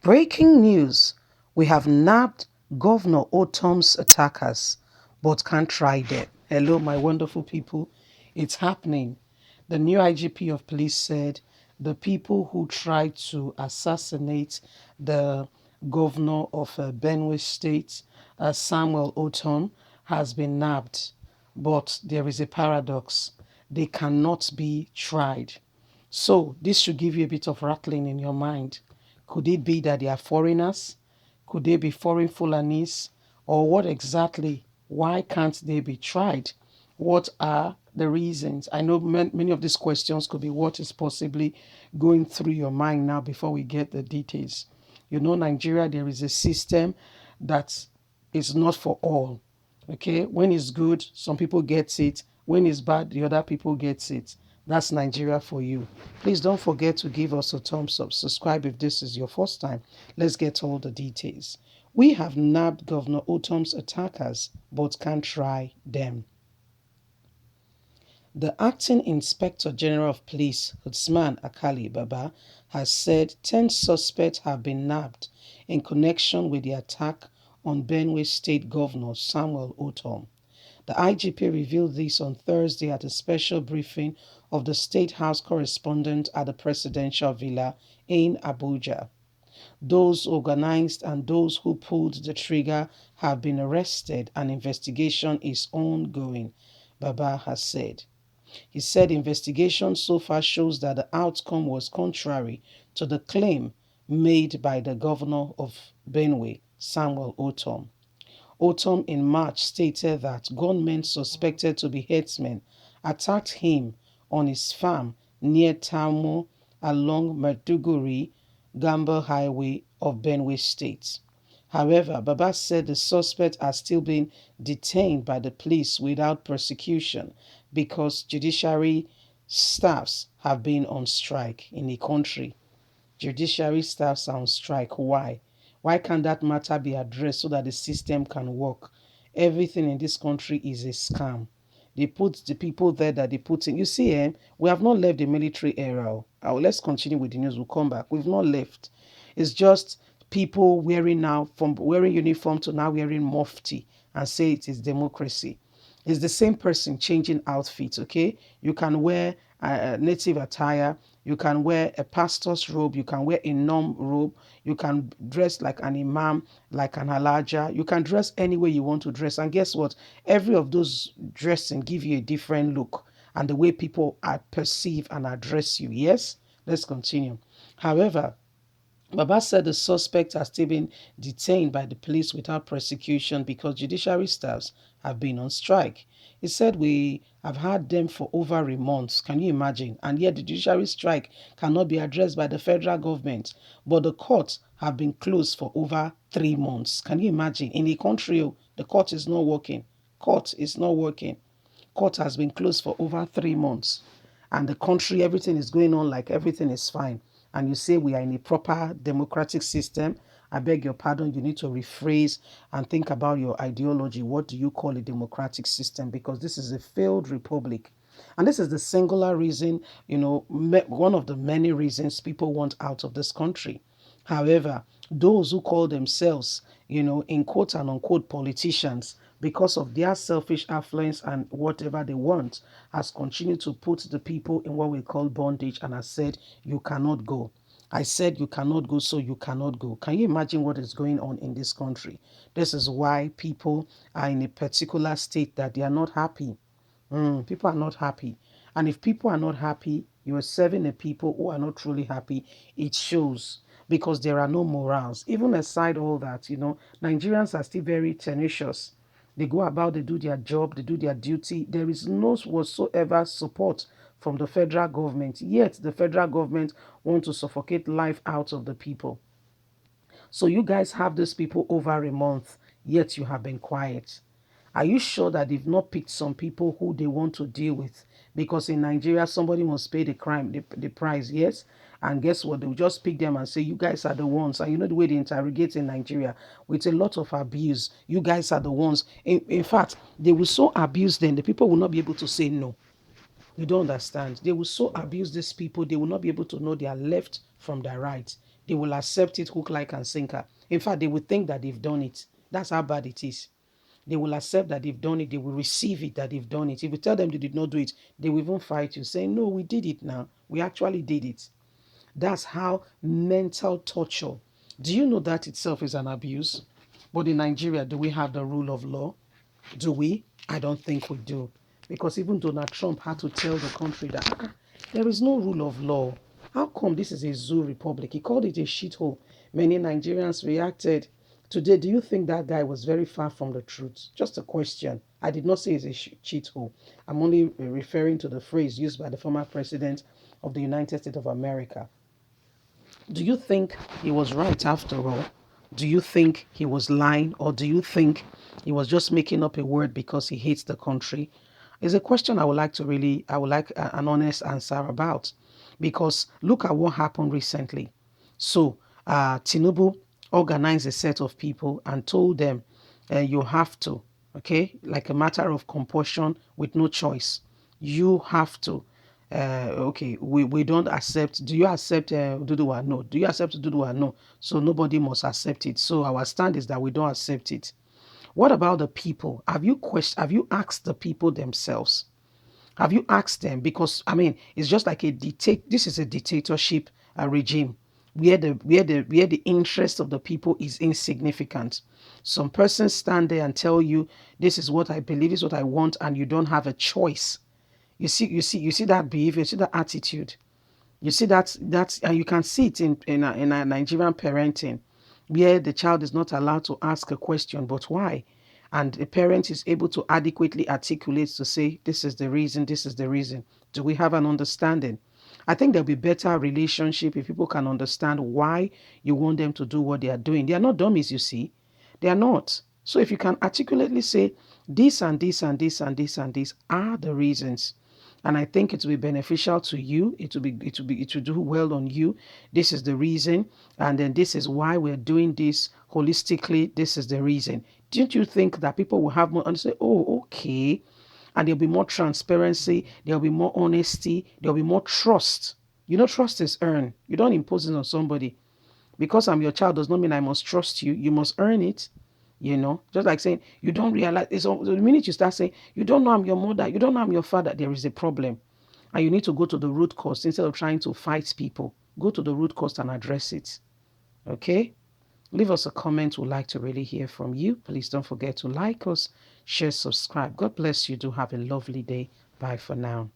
Breaking news. We have nabbed Governor ORTOM's attackers, but can't try them. Hello, my wonderful people. It's happening. The new IGP of police said the people who tried to assassinate the governor of Benue State, Samuel ORTOM, has been nabbed. But there is a paradox. They cannot be tried. So this should give you a bit of rattling in your mind. Could it be that they are foreigners? Could they be foreign Fulanis? Or what exactly? Why can't they be tried? What are the reasons? I know many of these questions could be what is possibly going through your mind now before we get the details. You know, Nigeria, there is a system that is not for all. Okay, when it's good, some people get it. When it's bad, the other people get it. That's Nigeria for you. Please don't forget to give us a thumbs up. Subscribe if this is your first time. Let's get all the details. We have nabbed Governor ORTOM's attackers, but can't try them. The Acting Inspector General of Police, Usman Akali Baba, has said 10 suspects have been nabbed in connection with the attack on Benue State Governor Samuel ORTOM. The IGP revealed this on Thursday at a special briefing of the State House correspondent at the Presidential Villa in Abuja. Those organized and those who pulled the trigger have been arrested and investigation is ongoing, Baba has said. He said investigation so far shows that the outcome was contrary to the claim made by the governor of Benue, Samuel ORTOM. ORTOM in March stated that gunmen suspected to be headsmen attacked him on his farm near Tamo along Maiduguri Gamba Highway of Benue State. However, Baba said the suspects are still being detained by the police without prosecution because judiciary staffs have been on strike in the country. Judiciary staffs are on strike. Why? Why can't that matter be addressed so that the system can work? Everything in this country is a scam. They put the people there that they put in. You see, we have not left the military era. Let's continue with the news. We'll come back. We've not left. It's just people wearing now, from wearing uniform to now wearing mufti and say it is democracy. It's the same person changing outfits, okay? You can wear a native attire, you can wear a pastor's robe, you can wear a nom robe, you can dress like an imam, like an alaja, you can dress any way you want to dress. And guess what? Every of those dressing give you a different look and the way people perceive and address you. Yes? Let's continue. However, Baba said the suspects are still being detained by the police without prosecution because judiciary staffs have been on strike. He said we have had them for over a month. Can you imagine? And yet the judiciary strike cannot be addressed by the federal government. But the courts have been closed for over 3 months. Can you imagine? In a country, the court is not working. Court is not working. Court has been closed for over 3 months. And the country, everything is going on like everything is fine. And you say we are in a proper democratic system. I beg your pardon, you need to rephrase and think about your ideology. What do you call a democratic system? Because this is a failed republic. And this is the singular reason, one of the many reasons people want out of this country. However, those who call themselves, in quote and unquote politicians, because of their selfish affluence and whatever they want, has continued to put the people in what we call bondage and has said, you cannot go. I said you cannot go, so you cannot go. Can you imagine what is going on in this country? This is why people are in a particular state that they are not happy. People are not happy. And if people are not happy, you are serving the people who are not truly happy, it shows because there are no morals. Even aside all that, Nigerians are still very tenacious. They go about, they do their job, they do their duty. There is no whatsoever support from the federal government. Yet the federal government want to suffocate life out of the people. So you guys have these people over a month, yet you have been quiet. Are you sure that they've not picked some people who they want to deal with? Because in Nigeria, somebody must pay the price, yes? And guess what? They'll just pick them and say, you guys are the ones. And you know the way they interrogate in Nigeria with a lot of abuse. You guys are the ones. In fact, they will so abuse them, the people will not be able to say no. You don't understand. They will so abuse these people, they will not be able to know their left from their right They will accept it hook, like, and sinker. In fact, they will think that they've done it. That's how bad it is. They will accept that they've done it. They will receive it that they've done it. If you tell them they did not do it, they will even fight you, saying, no, we did it now. We actually did it. That's how mental torture. Do you know that itself is an abuse? But in Nigeria, do we have the rule of law? Do we? I don't think we do. Because even Donald Trump had to tell the country that there is no rule of law. How come this is a zoo republic? He called it a shithole. Many Nigerians reacted. Today, do you think that guy was very far from the truth? Just a question. I did not say it's a shithole. I'm only referring to the phrase used by the former president of the United States of America. Do you think he was right after all? Do you think he was lying, or do you think he was just making up a word because he hates the country? It's a question I would like an honest answer about, because look at what happened recently. So Tinubu organized a set of people and told them, you have to, okay, like a matter of compulsion with no choice. You have to okay, we don't accept. Do you accept Duduwa? No. Do you accept Duduwa? No. So nobody must accept it. So our stand is that we don't accept it. What about the people? Have you asked the people themselves? Have you asked them? Because I mean, it's just like this is a dictatorship regime where the interest of the people is insignificant. Some persons stand there and tell you, this is what I believe, this is what I want, and you don't have a choice. You see that behavior, you see that attitude. You see that's and you can see it in a Nigerian parenting, where the child is not allowed to ask a question, but why? And the parent is able to adequately articulate to say, this is the reason, this is the reason. Do we have an understanding? I think there'll be better relationship if people can understand why you want them to do what they are doing. They are not dummies, you see. They are not. So if you can articulately say, this and this and this and this and this are the reasons, and I think it will be beneficial to you. It will do well on you. This is the reason, and then this is why we're doing this holistically. This is the reason. Don't you think that people will have more and say, oh, okay, and there'll be more transparency, there'll be more honesty, there'll be more trust. You know, trust is earned. You don't impose it on somebody. Because I'm your child does not mean I must trust you. You must earn it. Just like saying, you don't realize, the minute you start saying, you don't know I'm your mother, you don't know I'm your father, there is a problem. And you need to go to the root cause instead of trying to fight people. Go to the root cause and address it. Okay? Leave us a comment. We'd like to really hear from you. Please don't forget to like us, share, subscribe. God bless you. Do have a lovely day. Bye for now.